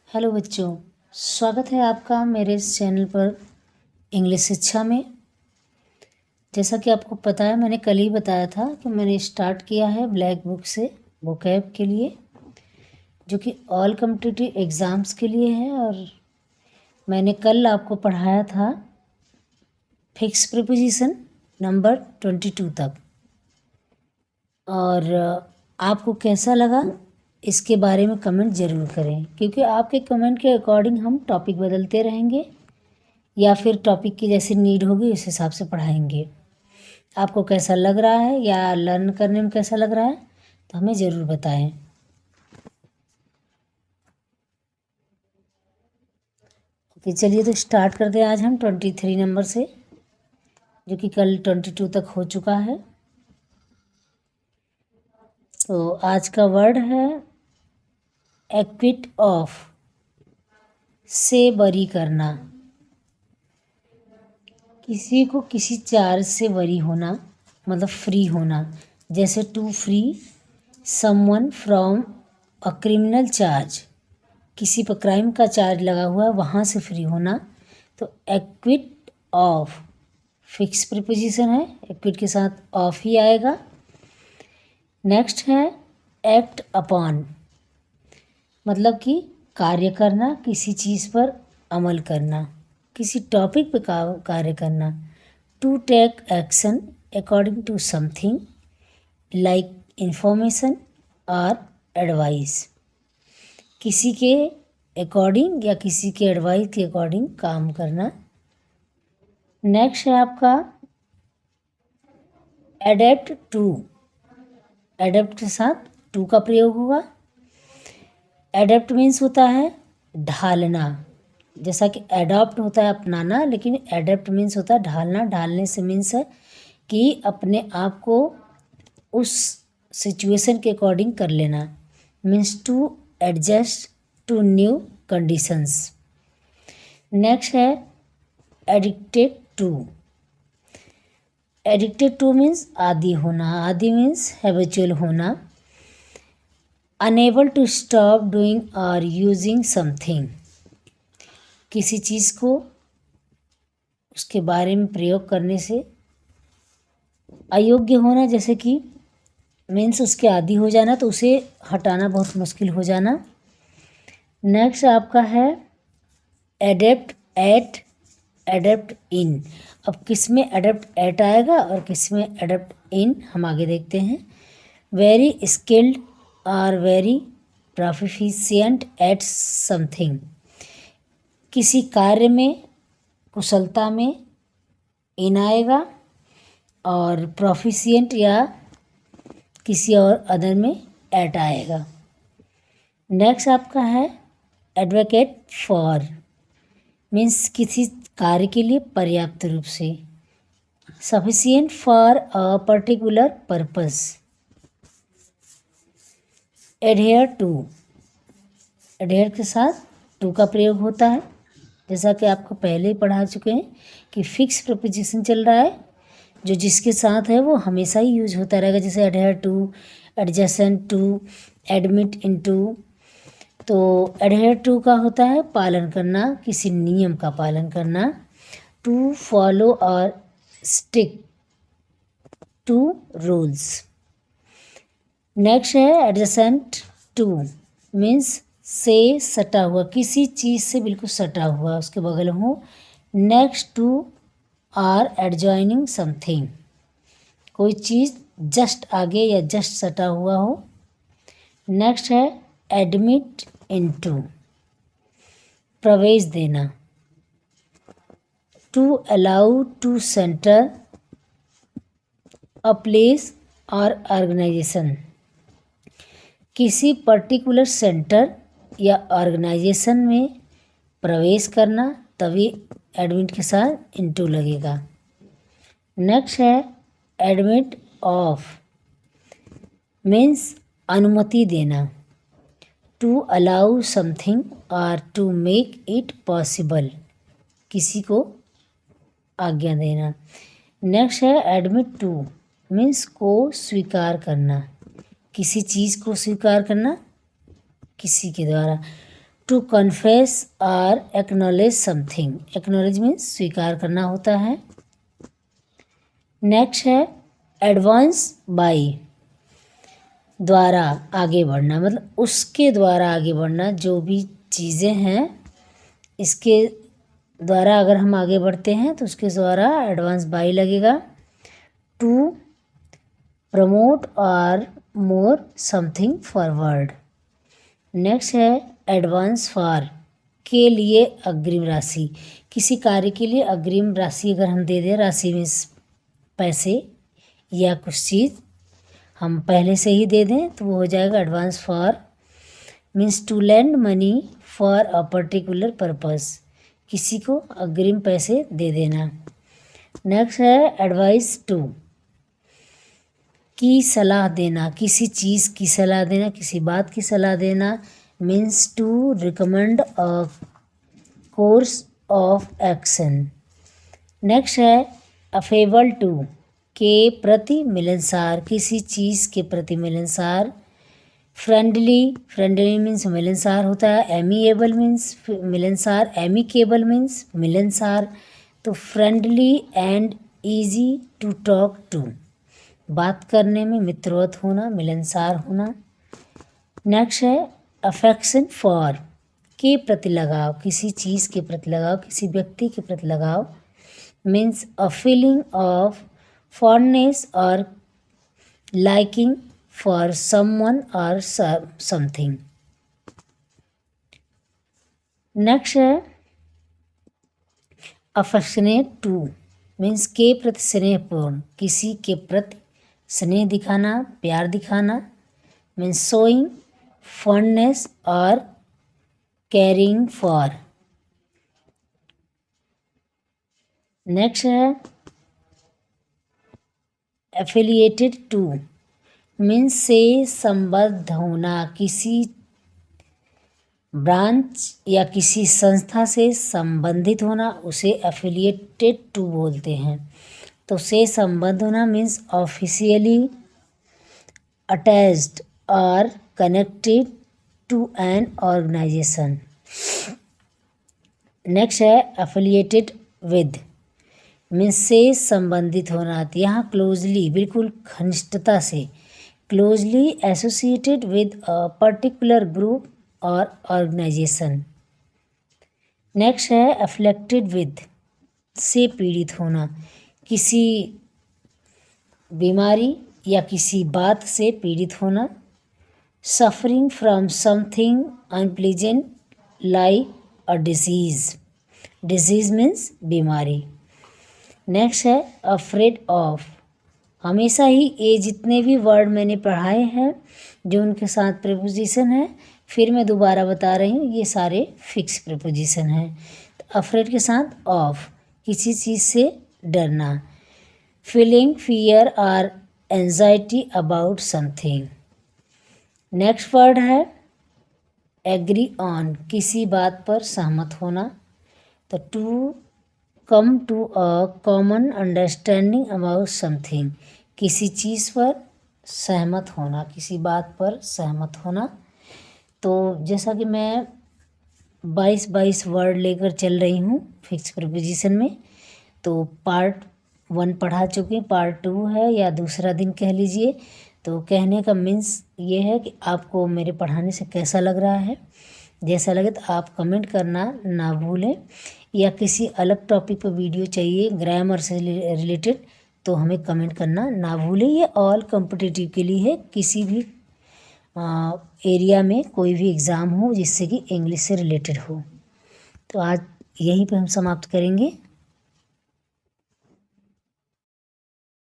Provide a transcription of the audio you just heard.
Hello बच्चों, स्वागत है आपका मेरे इस चैनल पर इंग्लिश शिक्षा में। जैसा कि आपको पता है, मैंने कल ही बताया था कि मैंने स्टार्ट किया है ब्लैक बुक से वोकैब के लिए, जो कि ऑल कॉम्पिटिटिव एग्ज़ाम्स के लिए है। और मैंने कल आपको पढ़ाया था फिक्स प्रीपोजिशन नंबर 22 तक। और आपको कैसा लगा इसके बारे में कमेंट ज़रूर करें, क्योंकि आपके कमेंट के अकॉर्डिंग हम टॉपिक बदलते रहेंगे या फिर टॉपिक की जैसी नीड होगी उस हिसाब से पढ़ाएंगे। आपको कैसा लग रहा है या लर्न करने में कैसा लग रहा है तो हमें ज़रूर बताएं। ओके, चलिए तो स्टार्ट करते हैं। आज हम 23 नंबर से, जो कि कल 22 तक हो चुका है। तो आज का वर्ड है एक्विट ऑफ, से बरी करना। किसी को किसी चार्ज से बरी होना मतलब फ्री होना। जैसे to free someone from a criminal charge, किसी पर क्राइम का चार्ज लगा हुआ है वहाँ से फ्री होना। तो एक्विट ऑफ फिक्स प्रीपोजिशन है, एक्विट के साथ ऑफ ही आएगा। नेक्स्ट है एक्ट अपॉन, मतलब कि कार्य करना, किसी चीज़ पर अमल करना, किसी टॉपिक पर कार्य करना। To take action according to something like information और एडवाइस, किसी के अकॉर्डिंग या किसी के एडवाइस के अकॉर्डिंग काम करना। नेक्स्ट है आपका एडेप्ट टू, एडेप्ट के साथ टू का प्रयोग होगा। एडेप्ट मीन्स होता है ढालना, जैसा कि एडॉप्ट होता है अपनाना, लेकिन एडेप्ट मीन्स होता है ढालना। ढालने से मीन्स है कि अपने आप को उस सिचुएशन के अकॉर्डिंग कर लेना, means to adjust to new conditions. Next है addicted to. Addicted to means आदी होना, आदी मीन्स हैबिचुअल होना। अनेबल टू स्टॉप डूइंग और यूजिंग समथिंग, किसी चीज़ को उसके बारे में प्रयोग करने से अयोग्य होना, जैसे कि मीन्स उसके आदी हो जाना, तो उसे हटाना बहुत मुश्किल हो जाना। नेक्स्ट आपका है एडेप्ट एट, एडेप्ट इन। अब किस में एडेप्ट एट आएगा और किस में एडेप्ट इन, हम आगे देखते हैं। वेरी स्किल्ड और वेरी प्रोफिशिएंट एट समथिंग, किसी कार्य में कुशलता में इन आएगा, और प्रोफिशिएंट या किसी और अदर में एट आएगा। नेक्स्ट आपका है एडवोकेट फॉर, मीन्स किसी कार्य के लिए पर्याप्त रूप से। Sufficient for a particular purpose. Adhere to, adhere के साथ टू का प्रयोग होता है, जैसा कि आपको पहले ही पढ़ा चुके हैं कि फिक्स प्रीपोजिशन चल रहा है, जो जिसके साथ है वो हमेशा ही यूज होता रहेगा। जैसे adhere to, adjacent to, admit into. तो एडहेयर टू का होता है पालन करना, किसी नियम का पालन करना। टू फॉलो और स्टिक टू रूल्स। नेक्स्ट है एडजेसेंट टू, मीन्स से सटा हुआ, किसी चीज़ से बिल्कुल सटा हुआ, उसके बगल में हो। Next to or adjoining something, कोई चीज़ जस्ट आगे या जस्ट सटा हुआ हो। नेक्स्ट है एडमिट इनटू, प्रवेश देना। To allow to enter a place और ऑर्गेनाइजेशन, किसी पर्टिकुलर सेंटर या ऑर्गेनाइजेशन में प्रवेश करना, तभी एडमिट के साथ इनटू लगेगा। नेक्स्ट है एडमिट ऑफ, मीन्स अनुमति देना। टू अलाउ समथिंग और टू मेक इट पॉसिबल, किसी को आज्ञा देना। नेक्स्ट है एडमिट टू, मीन्स को स्वीकार करना, किसी चीज़ को स्वीकार करना किसी के द्वारा। टू कन्फेस और एक्नॉलेज समथिंग, एक्नॉलेज मीन्स स्वीकार करना होता है। नेक्स्ट है एडवांस बाय, द्वारा आगे बढ़ना, मतलब उसके द्वारा आगे बढ़ना, जो भी चीज़ें हैं इसके द्वारा अगर हम आगे बढ़ते हैं तो उसके द्वारा एडवांस बाय लगेगा। टू प्रमोट और मोर समथिंग फॉरवर्ड। नेक्स्ट है एडवांस फॉर, के लिए अग्रिम राशि, किसी कार्य के लिए अग्रिम राशि अगर हम दे दें, राशि मीन्स पैसे या कुछ चीज़ हम पहले से ही दे दें तो वो हो जाएगा advance for. Means to lend money for a particular purpose, किसी को अग्रिम पैसे दे देना। नेक्स्ट है एडवाइस टू, की सलाह देना, किसी चीज़ की सलाह देना, किसी बात की सलाह देना। Means to recommend a course of action. Next है अफेबल टू, के प्रति मिलनसार, किसी चीज़ के प्रति मिलनसार। फ्रेंडली, फ्रेंडली मीन्स मिलनसार होता है। एमिएबल मीन्स मिलनसार, एमिकेबल मीन्स मिलनसार। तो friendly and easy to talk to, बात करने में मित्रवत होना, मिलनसार होना। नेक्स्ट है अफेक्शन फॉर, के प्रति लगाव, किसी चीज़ के प्रति लगाव, किसी व्यक्ति के प्रति लगाव। Means a feeling of fondness और लाइकिंग फॉर समवन और समथिंग। नेक्स्ट है अफेक्शनेट टू, मीन्स के प्रति स्नेहपूर्ण, किसी के प्रति स्नेह दिखाना, प्यार दिखाना। मीन्स शोइंग फॉन्डनेस और कैरिंग फॉर। नेक्स्ट है एफिलिएटेड टू, मीन्स से संबद्ध होना, किसी ब्रांच या किसी संस्था से संबंधित होना, उसे एफिलिएटेड टू बोलते हैं। तो से संबद्ध होना मीन्स ऑफिशियली अटैच्ड और connected to an organisation. Next है एफिलिएटेड विद, मीन्स से संबंधित होना, यहाँ क्लोजली, बिल्कुल घनिष्ठता से, closely associated with a particular group और ऑर्गेनाइजेशन। नेक्स्ट है अफेक्टेड विद, से पीड़ित होना, किसी बीमारी या किसी बात से पीड़ित होना। Suffering from something unpleasant like a disease, disease means बीमारी। नेक्स्ट है अफ्रेड ऑफ, हमेशा ही ये जितने भी वर्ड मैंने पढ़ाए हैं जो उनके साथ प्रीपोजिशन है, फिर मैं दोबारा बता रही हूँ, ये सारे फिक्स प्रीपोजिशन हैं। तो अफ्रेड के साथ ऑफ, किसी चीज़ से डरना। फीलिंग फियर और anxiety about something. Next word है एग्री ऑन, किसी बात पर सहमत होना। तो to come to a common understanding about something, किसी चीज़ पर सहमत होना, किसी बात पर सहमत होना। तो जैसा कि मैं 22 वर्ड लेकर चल रही हूँ फिक्स प्रीपोजिशन में, तो पार्ट 1 पढ़ा चुकी, पार्ट 2 है या दूसरा दिन कह लीजिए। तो कहने का मीन्स ये है कि आपको मेरे पढ़ाने से कैसा लग रहा है। जैसा लगे तो आप कमेंट करना ना भूलें, या किसी अलग टॉपिक पर वीडियो चाहिए ग्रामर से रिलेटेड तो हमें कमेंट करना ना भूलें। ये ऑल कॉम्पिटिटिव के लिए है, किसी भी एरिया में कोई भी एग्ज़ाम हो जिससे कि इंग्लिश से रिलेटेड हो। तो आज यहीं पे हम समाप्त करेंगे।